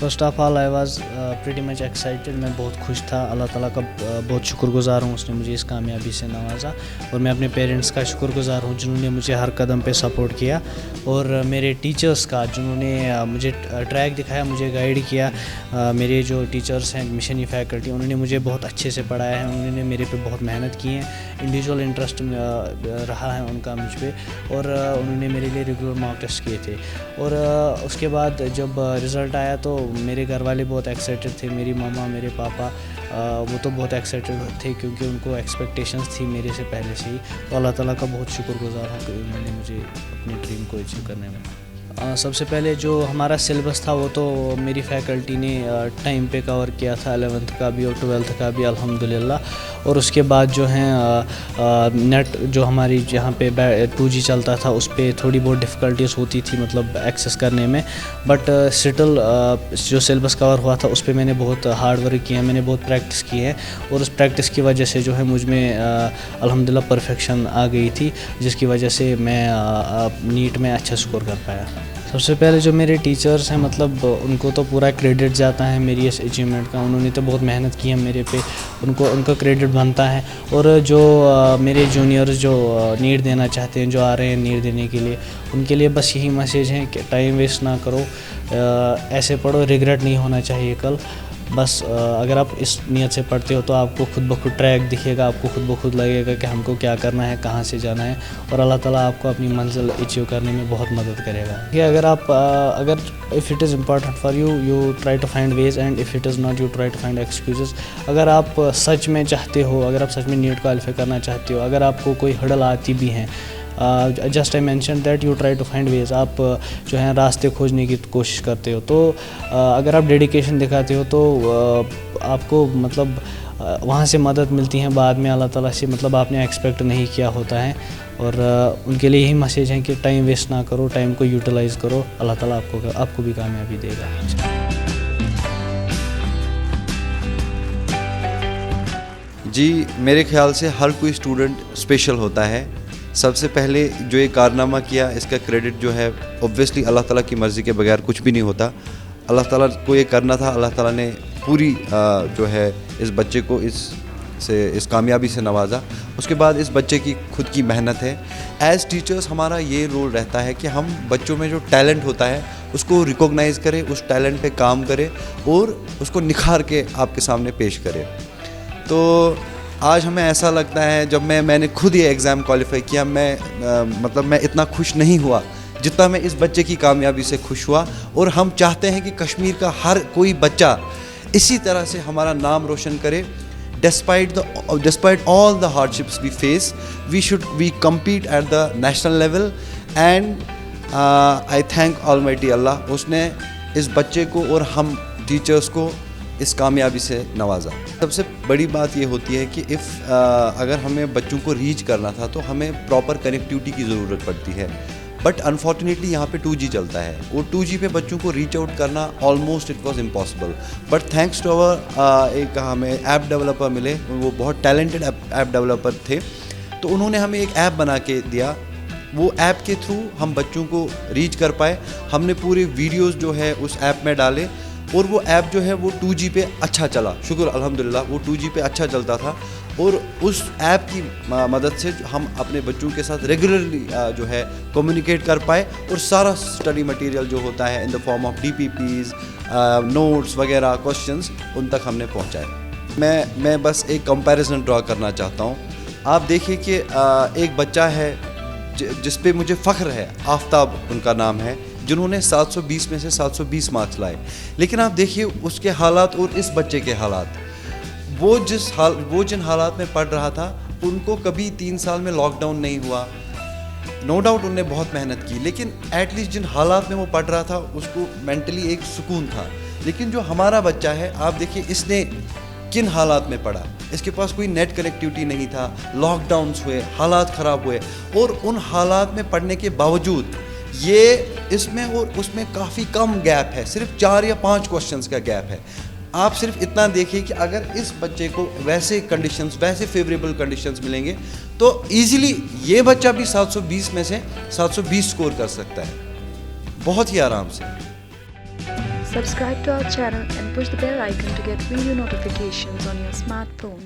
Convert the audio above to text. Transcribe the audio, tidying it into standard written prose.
First of all I was pretty much excited. मैं बहुत खुश था. अल्लाह ताला का बहुत शुक्रगुज़ार हूँ, उसने मुझे इस कामयाबी से नवाजा. और मैं अपने पेरेंट्स का शुक्रगुज़ार हूँ जिन्होंने मुझे हर कदम पे सपोर्ट किया, और मेरे टीचर्स का जिन्होंने मुझे ट्रैक दिखाया, मुझे गाइड किया. मेरे जो टीचर्स हैं, मिशनी फैकल्टी, उन्होंने मुझे बहुत अच्छे से पढ़ाया है. उन्होंने मेरे पे बहुत मेहनत की है. इंडिविजुअल इंटरेस्ट रहा है उनका मुझ पे, और उन्होंने मेरे लिए रेगुलर मॉक टेस्ट किए थे. और उसके बाद जब रिज़ल्ट आया तो मेरे घर वाले बहुत एक्साइटेड थे. मेरी मामा, मेरे पापा, वो तो बहुत एक्साइटेड थे क्योंकि उनको एक्सपेक्टेशंस थी मेरे से पहले से ही. तो अल्लाह ताला का बहुत शुक्रगुज़ार हूँ कि उन्होंने मुझे अपनी ड्रीम को अचीव करने में. सबसे पहले जो हमारा सिलेबस था वो तो मेरी फैकल्टी ने टाइम पे कवर किया था, 11th का भी और 12th का भी अल्हम्दुलिल्लाह. और उसके बाद जो है नेट जो हमारी जहाँ पे 2G चलता था उस पर थोड़ी बहुत डिफ़िकल्टीज़ होती थी, मतलब एक्सेस करने में. बट स्टिल जो सिलेबस कवर हुआ था उस पर मैंने बहुत हार्ड वर्क किया, मैंने बहुत प्रैक्टिस की है, और उस प्रैक्टिस की वजह से जो है मुझ में अल्हम्दुलिल्लाह परफेक्शन आ गई थी, जिसकी वजह से मैं नीट में अच्छा स्कोर कर पाया. सबसे पहले जो मेरे टीचर्स हैं, मतलब उनको तो पूरा क्रेडिट जाता है मेरी इस अचीवमेंट का. उन्होंने तो बहुत मेहनत की है मेरे पे, उनका क्रेडिट बनता है. और जो मेरे जूनियर्स जो नीट देना चाहते हैं, जो आ रहे हैं नीट देने के लिए, उनके लिए बस यही मैसेज है कि टाइम वेस्ट ना करो, ऐसे पढ़ो, रिग्रेट नहीं होना चाहिए कल. बस अगर आप इस नियत से पढ़ते हो तो आपको खुद ब खुद ट्रैक दिखेगा, आपको खुद ब खुद लगेगा कि हमको क्या करना है, कहाँ से जाना है, और अल्लाह ताला आपको अपनी मंजिल अचीव करने में बहुत मदद करेगा. कि अगर if it is important for you, you try to find ways, and if it is not, you try to find excuses. अगर आप सच में चाहते हो, अगर आप सच में नीट क्वालिफाई करना चाहते हो, अगर आपको कोई हर्डल आती भी हैं, just I mention that you try to find ways, आप जो है रास्ते खोजने की कोशिश करते हो. तो अगर आप डेडिकेशन दिखाते हो तो आपको मतलब वहाँ से मदद मिलती है बाद में अल्लाह ताला से, मतलब आपने एक्सपेक्ट नहीं किया होता है. और उनके लिए यही मैसेज है कि टाइम वेस्ट ना करो, टाइम को यूटिलाइज़ करो, अल्लाह ताला आपको भी कामयाबी देगा. जी, मेरे ख्याल से हर कोई स्टूडेंट स्पेशल होता है. सबसे पहले जो ये कारनामा किया, इसका क्रेडिट जो है ऑब्वियसली अल्लाह ताला की मर्ज़ी के बगैर कुछ भी नहीं होता. अल्लाह ताला को ये करना था, अल्लाह ताला ने पूरी जो है इस बच्चे को इस कामयाबी से नवाजा. उसके बाद इस बच्चे की खुद की मेहनत है. एज़ टीचर्स हमारा ये रोल रहता है कि हम बच्चों में जो टैलेंट होता है उसको रिकॉग्नाइज़ करें, उस टैलेंट पे काम करें और उसको निखार के आपके सामने पेश करें. तो आज हमें ऐसा लगता है, जब मैंने खुद ये एग्ज़ाम क्वालिफाई किया, मतलब मैं इतना खुश नहीं हुआ जितना मैं इस बच्चे की कामयाबी से खुश हुआ. और हम चाहते हैं कि कश्मीर का हर कोई बच्चा इसी तरह से हमारा नाम रोशन करे. Despite all the hardships we face, we compete at the national level, and I thank Almighty Allah, उसने इस बच्चे को और हम टीचर्स को इस कामयाबी से नवाजा. सबसे बड़ी बात ये होती है कि अगर हमें बच्चों को रीच करना था तो हमें प्रॉपर कनेक्टिविटी की ज़रूरत पड़ती है. बट अनफॉर्चुनेटली यहाँ पे 2G चलता है, और 2G पे बच्चों को रीच आउट करना almost it was impossible. But thanks to our एक हमें ऐप डेवलपर मिले, वो बहुत टैलेंटेड ऐप डेवलपर थे. तो उन्होंने हमें एक ऐप बना के दिया. वो ऐप के थ्रू हम बच्चों को रीच कर पाए. हमने पूरे वीडियोज़ जो है उस ऐप में डाले, और वो ऐप जो है वो 2G पे अच्छा चला. शुक्र अल्हम्दुलिल्लाह, वो 2G पे अच्छा चलता था. और उस ऐप की मदद से हम अपने बच्चों के साथ रेगुलरली जो है कम्युनिकेट कर पाए, और सारा स्टडी मटेरियल जो होता है in the form of DPPs, notes वगैरह, क्वेश्चंस, उन तक हमने पहुंचाए. मैं बस एक कंपैरिजन ड्रॉ करना चाहता हूं. आप देखिए कि एक बच्चा है जिस पे मुझे फ़ख्र है, आफ्ताब उनका नाम है, जिन्होंने 720 में से 720 मार्क्स लाए. लेकिन आप देखिए उसके हालात और इस बच्चे के हालात. वो जिन हालात में पढ़ रहा था, उनको कभी 3 साल में लॉकडाउन नहीं हुआ. नो डाउट उनने बहुत मेहनत की, लेकिन एटलीस्ट जिन हालात में वो पढ़ रहा था उसको मेंटली एक सुकून था. लेकिन जो हमारा बच्चा है, आप देखिए इसने किन हालात में पढ़ा. اس کے پاس کوئی نیٹ کنیکٹیوٹی نہیں تھا, لاک ڈاؤنس ہوئے, حالات خراب ہوئے, اور ان حالات میں پڑھنے کے باوجود یہ اس میں اور اس میں کافی کم گیپ ہے, صرف 4 یا 5 کوشچنس کا گیپ ہے. آپ صرف اتنا دیکھیے کہ اگر اس بچے کو ویسے کنڈیشنز, ویسے فیوریبل کنڈیشنز ملیں گے تو ایزیلی یہ بچہ بھی 720 میں سے 720 سکور کر سکتا ہے, بہت ہی آرام سے. Subscribe to our channel and push the bell icon to get video notifications on your smartphone.